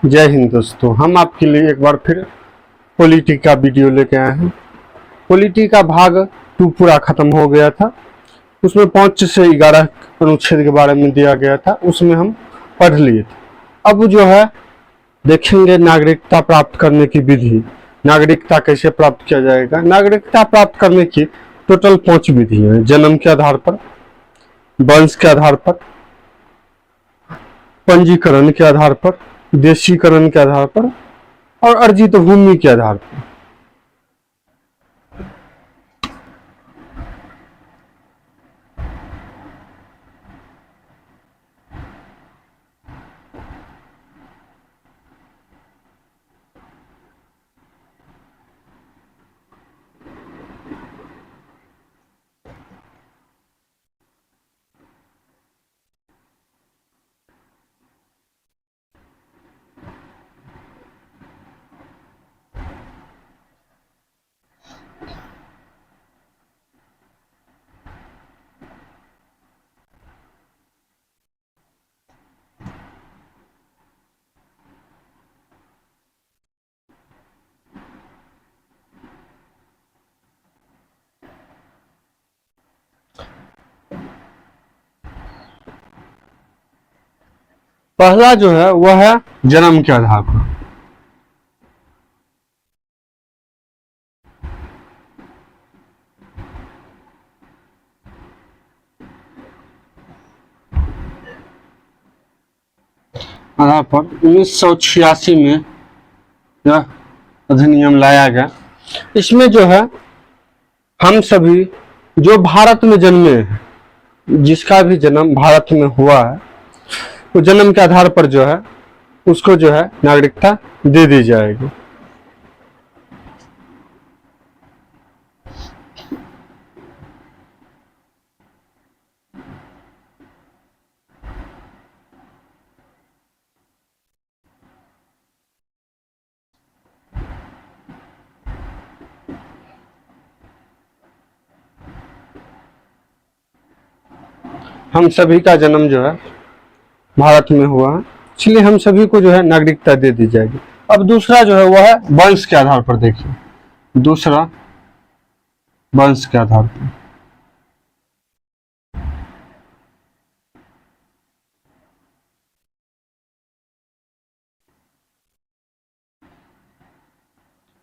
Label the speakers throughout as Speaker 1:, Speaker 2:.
Speaker 1: जय हिंद दोस्तों, हम आपके लिए एक बार फिर पॉलिटी का वीडियो लेके आए हैं। पॉलिटी का भाग 2 पूरा खत्म हो गया था। उसमें 5 से 11 अनुच्छेद के बारे में दिया गया था, उसमें हम पढ़ लिए थे। अब जो है देखेंगे नागरिकता प्राप्त करने की विधि, नागरिकता कैसे प्राप्त किया जाएगा। नागरिकता प्राप्त करने की टोटल 5 विधि है। जन्म के आधार पर, वंश के आधार पर, पंजीकरण के आधार पर, देशीकरण के आधार पर और अर्जित भूमि के आधार पर। पहला जो है वह है जन्म के आधार पर। आधार पर 1986 में यह अधिनियम लाया गया। इसमें जो है हम सभी जो भारत में जन्मे हैं, जिसका भी जन्म भारत में हुआ है, वो जन्म के आधार पर जो है उसको जो है नागरिकता दे दी जाएगी। हम सभी का जन्म जो है भारत में हुआ है, इसलिए हम सभी को जो है नागरिकता दे दी जाएगी। अब दूसरा जो है वह है वंश के आधार पर। देखिए, दूसरा वंश के आधार पर।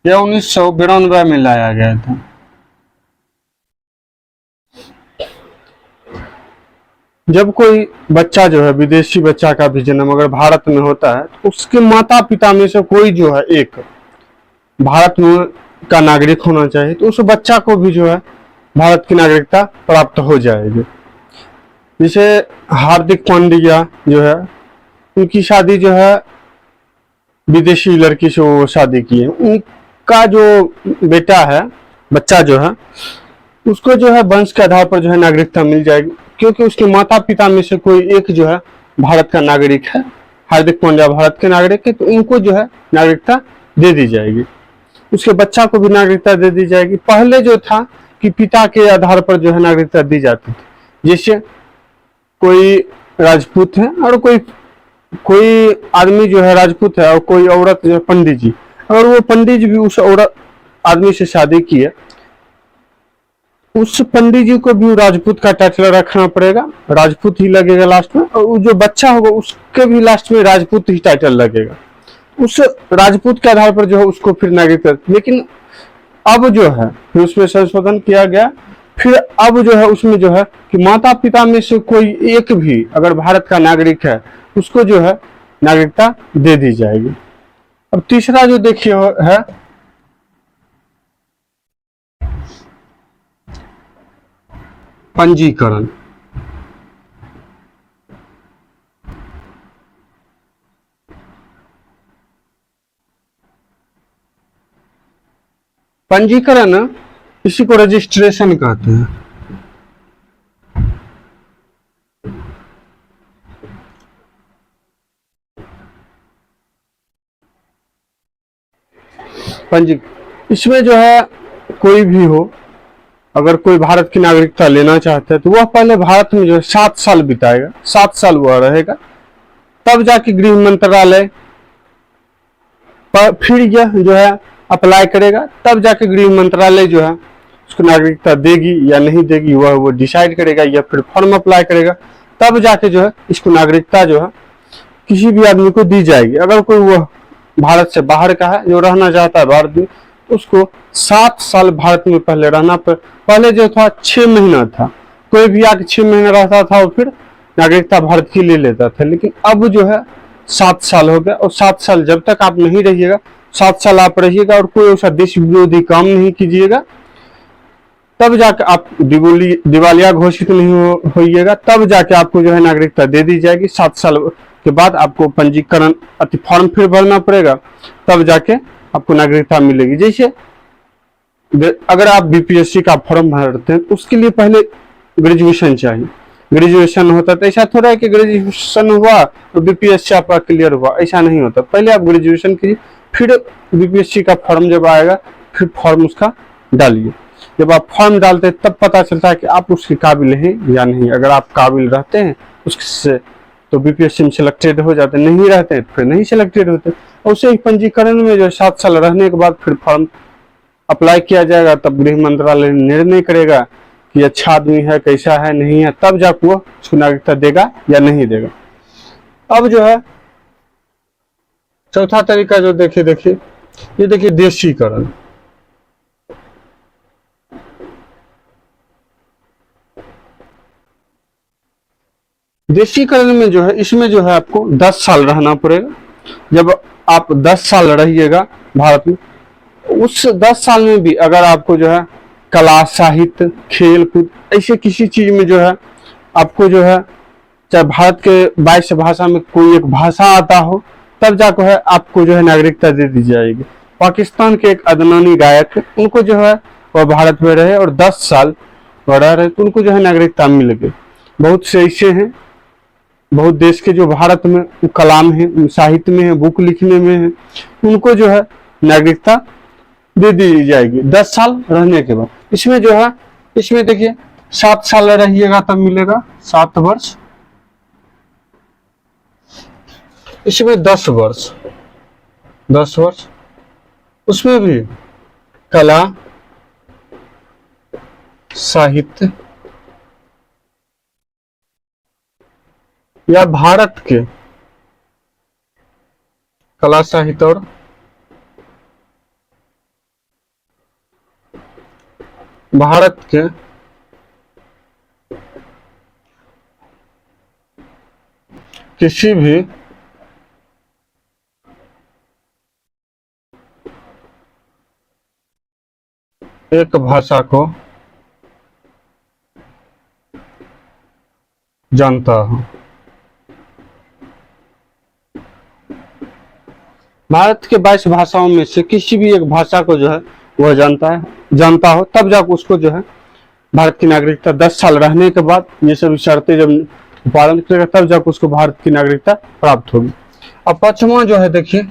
Speaker 1: यह 1992 में लाया गया था। जब कोई बच्चा जो है, विदेशी बच्चा का भी जन्म अगर भारत में होता है, तो उसके माता पिता में से कोई जो है एक भारत में का नागरिक होना चाहिए, तो उस बच्चा को भी जो है भारत की नागरिकता प्राप्त हो जाएगी। जैसे हार्दिक पांड्या जो है, उनकी शादी जो है विदेशी लड़की से वो शादी की है। उनका जो बेटा है, बच्चा जो है, उसको जो है वंश के आधार पर जो है नागरिकता मिल जाएगी, क्योंकि उसके माता पिता में से कोई एक जो है भारत का नागरिक है। हार्दिक पांड्या भारत के नागरिक है, तो उनको जो है नागरिकता दे दी जाएगी। उसके बच्चा को भी नागरिकता दे दी जाएगी। पहले जो था कि पिता के आधार पर जो है नागरिकता दी जाती थी। जैसे कोई राजपूत है और कोई आदमी जो है राजपूत है और कोई औरत जो है पंडित जी, अगर वो पंडित जी भी उस औरत आदमी से शादी की है, उस पंडित जी को भी राजपूत का टाइटल रखना पड़ेगा, राजपूत ही लगेगा लास्ट में, और जो बच्चा होगा उसके भी लास्ट में राजपूत ही टाइटल लगेगा। उस राजपूत के आधार पर जो है उसको फिर नागरिकता। लेकिन अब जो है फिर उसमें संशोधन किया गया। फिर अब जो है उसमें जो है कि माता पिता में से कोई एक भी अगर भारत का नागरिक है, उसको जो है नागरिकता दे दी जाएगी। अब तीसरा जो देखिए है पंजीकरण। पंजीकरण इसी को रजिस्ट्रेशन कहते हैं। पंजी इसमें जो है कोई भी हो, अगर कोई भारत की नागरिकता लेना चाहता है तो वह पहले भारत में जो है 7 साल बिताएगा, 7 साल वह रहेगा, तब जाके गृह मंत्रालय फिर यह जो है अप्लाई करेगा, तब जाके गृह मंत्रालय जो है उसको नागरिकता देगी या नहीं देगी वह वो डिसाइड करेगा, या फिर फॉर्म अप्लाई करेगा, तब जाके जो है इसको नागरिकता जो है किसी भी आदमी को दी जाएगी। अगर कोई वह भारत से बाहर का है जो रहना चाहता है भारत में, तो उसको 7 साल भारत में पहले रहना पहले जो था 6 महीना था, कोई भी आके 6 महीना रहता था और फिर नागरिकता भारत की ले लेता था। लेकिन अब जो है 7 साल हो गया, और 7 साल जब तक आप नहीं रहिएगा, 7 साल आप रहिएगा और कोई ऐसा देश विरोधी काम नहीं कीजिएगा, तब जाके आप दिवालिया घोषित नहीं होइएगा, तब जाके आपको जो है नागरिकता दे दी जाएगी। 7 साल के बाद आपको पंजीकरण फॉर्म फिर भरना पड़ेगा, तब जाके आपको नागरिकता मिलेगी। जैसे अगर आप बीपीएससी का फॉर्म भरते हैं तो उसके लिए पहले ग्रेजुएशन चाहिए, ग्रेजुएशन होता है। तो ऐसा थोड़ा है कि ग्रेजुएशन हुआ तो बीपीएससी आपका क्लियर हुआ, ऐसा नहीं होता। पहले आप ग्रेजुएशन कीजिए, फिर बीपीएससी का फॉर्म जब आएगा फिर फॉर्म उसका डालिए। जब आप फॉर्म डालते हैं तब पता चलता है कि आप उसके काबिल हैं या नहीं। अगर आप काबिल रहते हैं उससे तो बीपीएससी में सिलेक्टेड हो जाते हैं, नहीं रहते हैं तो फिर नहीं सिलेक्टेड होते। और उसे पंजीकरण में जो 7 साल रहने के बाद फिर फॉर्म अप्लाई किया जाएगा, तब गृह मंत्रालय निर्णय करेगा कि अच्छा आदमी है, कैसा है, नहीं है, तब जाकर वो उसको नागरिकता देगा या नहीं देगा। अब जो है चौथा तरीका जो देखिए ये देखिए देशीकरण। देशीकरण में जो है इसमें जो है आपको 10 साल रहना पड़ेगा। जब आप 10 साल रहिएगा भारत में, उस 10 साल में भी अगर आपको जो है कला, साहित्य, खेल कूद ऐसे किसी चीज में जो है आपको जो है, चाहे भारत के 22 भाषा में कोई एक भाषा आता हो, तब जाकर है आपको जो है नागरिकता दे दी जाएगी। पाकिस्तान के एक अदनानी गायक है, उनको जो है वह भारत में रहे और 10 साल रह रहे तो उनको जो है नागरिकता मिल गई। बहुत से ऐसे हैं, बहुत देश के जो भारत में कला में है, साहित्य में है, बुक लिखने में है, उनको जो है नागरिकता दे दी जाएगी 10 साल रहने के बाद। इसमें जो है इसमें देखिए 7 साल रहिएगा तब मिलेगा 7 वर्ष, इसमें 10 वर्ष, 10 वर्ष, उसमें भी कला, साहित्य या भारत के कला, साहित्य और भारत के किसी भी एक भाषा को जानता हूं। भारत के 22 भाषाओं में से किसी भी एक भाषा को जो है वह जानता हो, तब जाकर उसको जो है भारत की नागरिकता 10 साल रहने के बाद ये सब शर्तें जब पालन करेगा, तब जाकर उसको भारत की नागरिकता प्राप्त होगी। अब 5वां जो है देखिए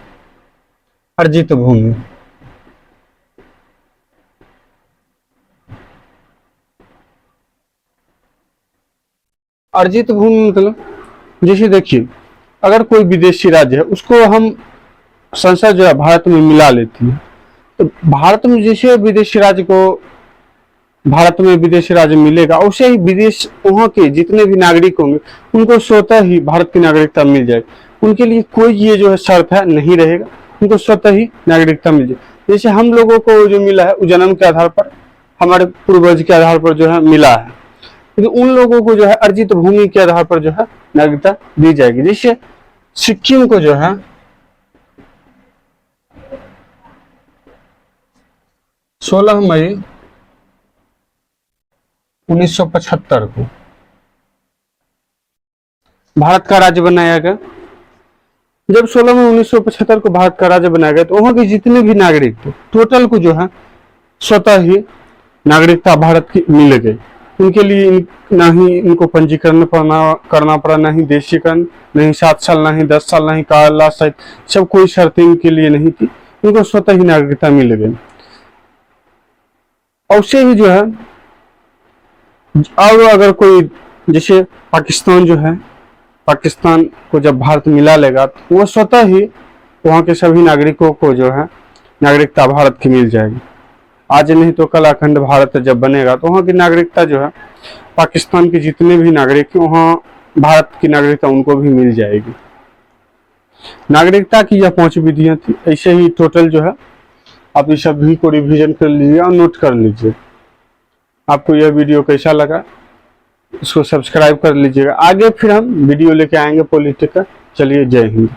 Speaker 1: अर्जित भूमि। अर्जित भूमि मतलब जैसे देखिए अगर कोई विदेशी राज्य है उसको हम संसद जो है भारत में मिला लेती है, तो भारत में जैसे विदेशी राज्य को भारत में विदेशी राज्य मिलेगा, उसे ही विदेश वहाँ के जितने भी नागरिक होंगे उनको स्वतः ही भारत की नागरिकता मिल जाएगी। उनके लिए कोई ये जो है शर्त है नहीं रहेगा, उनको स्वतः ही नागरिकता मिल जाएगी। जैसे हम लोगों को जो मिला है वो जन्म के आधार पर, हमारे पूर्वज के आधार पर जो है मिला है, लेकिन उन लोगों को जो है अर्जित भूमि के आधार पर जो है नागरिकता दी जाएगी। जैसे सिक्किम को जो है 16 मई 1975 को भारत का राज्य बनाया गया। जब 16 मई 1975 को भारत का राज्य बनाया गया तो वहां के जितने भी नागरिक थे टोटल को जो है स्वतः ही नागरिकता भारत की मिल गई। उनके लिए ना ही इनको पंजीकरण करना पड़ा, ना ही देशीकरण, नहीं 7 साल, ना ही 10 साल, ना ही काला साहित्य, सब कोई शर्तें इनके लिए नहीं थी, इनको स्वतः ही नागरिकता मिल गई। और उससे ही जो है और अगर कोई जैसे पाकिस्तान जो है, पाकिस्तान को जब भारत मिला लेगा तो वो स्वतः ही वहाँ के सभी नागरिकों को जो है नागरिकता भारत की मिल जाएगी। आज नहीं तो कल अखंड भारत जब बनेगा तो वहाँ की नागरिकता जो है पाकिस्तान के जितने भी नागरिक हैं वहाँ भारत की नागरिकता उनको भी मिल जाएगी। नागरिकता की यह 5 विधियां थी। ऐसे ही टोटल जो है आप इस सभी को रिवीजन कर लीजिए और नोट कर लीजिए। आपको यह वीडियो कैसा लगा इसको सब्सक्राइब कर लीजिएगा। आगे फिर हम वीडियो लेके आएंगे पॉलिटिकल। चलिए, जय हिंद।